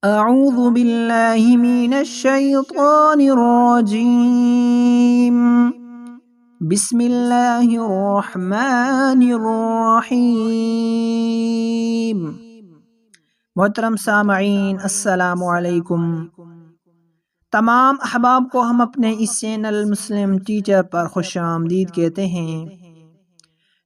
اعوذ باللہ من الشیطان الرجیم بسم اللہ الرحمن الرحیم۔ محترم سامعین، السلام علیکم۔ تمام احباب کو ہم اپنے اس چینل مسلم ٹیچر پر خوش آمدید کہتے ہیں۔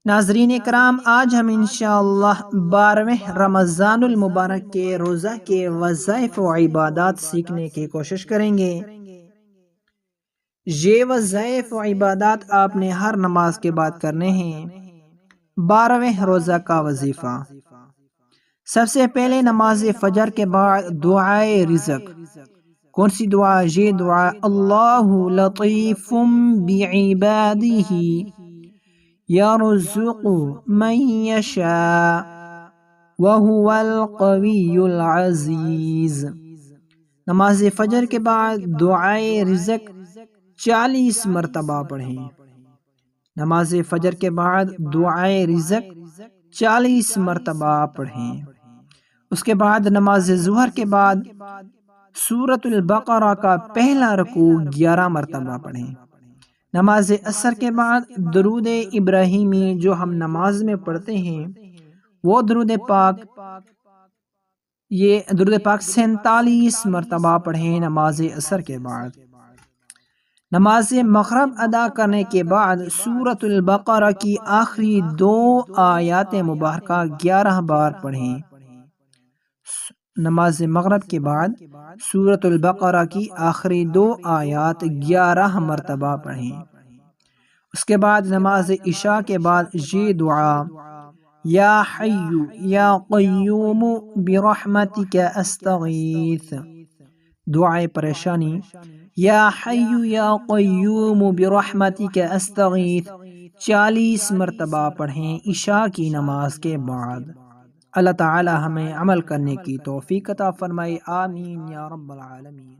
ناظرین کرام، آج ہم انشاءاللہ 12ویں رمضان المبارک کے روزہ کے وظائف و عبادات سیکھنے کی کوشش کریں گے۔ یہ وظائف و عبادات آپ نے ہر نماز کے بعد کرنے ہیں۔ 12ویں روزہ کا وظیفہ: سب سے پہلے نماز فجر کے بعد دعائے رزق۔ کون سی دعا؟ یہ دعا: اللہ لطیف بعبادہ یرزق من یشاء وہو القوی العزیز۔ نماز فجر کے بعد دعائے رزق 40 مرتبہ پڑھیں۔ نماز فجر کے بعد دعائے رزق 40 مرتبہ پڑھیں۔ اس کے بعد نماز ظہر کے بعد سورۃ البقرہ کا پہلا رکوع 11 مرتبہ پڑھیں۔ نماز عصر کے بعد درود ابراہیمی جو ہم نماز میں پڑھتے ہیں وہ درود پاک 47 مرتبہ پڑھیں نماز عصر کے بعد۔ نماز مغرب ادا کرنے کے بعد سورۃ البقرہ کی آخری 2 آیات مبارکہ 11 بار پڑھیں۔ نماز مغرب کے بعد سورۃ البقرہ کی آخری 2 آیات 11 مرتبہ پڑھیں۔ اس کے بعد نماز عشاء کے بعد یہ دعا: یا حی یا قیوم برحمتک استغیث۔ دعائے پریشانی: یا حی یا قیوم برحمتک استغیث 40 مرتبہ پڑھیں عشاء کی نماز کے بعد۔ اللہ تعالی ہمیں عمل کرنے کی توفیق عطا فرمائے، آمین یا رب العالمین۔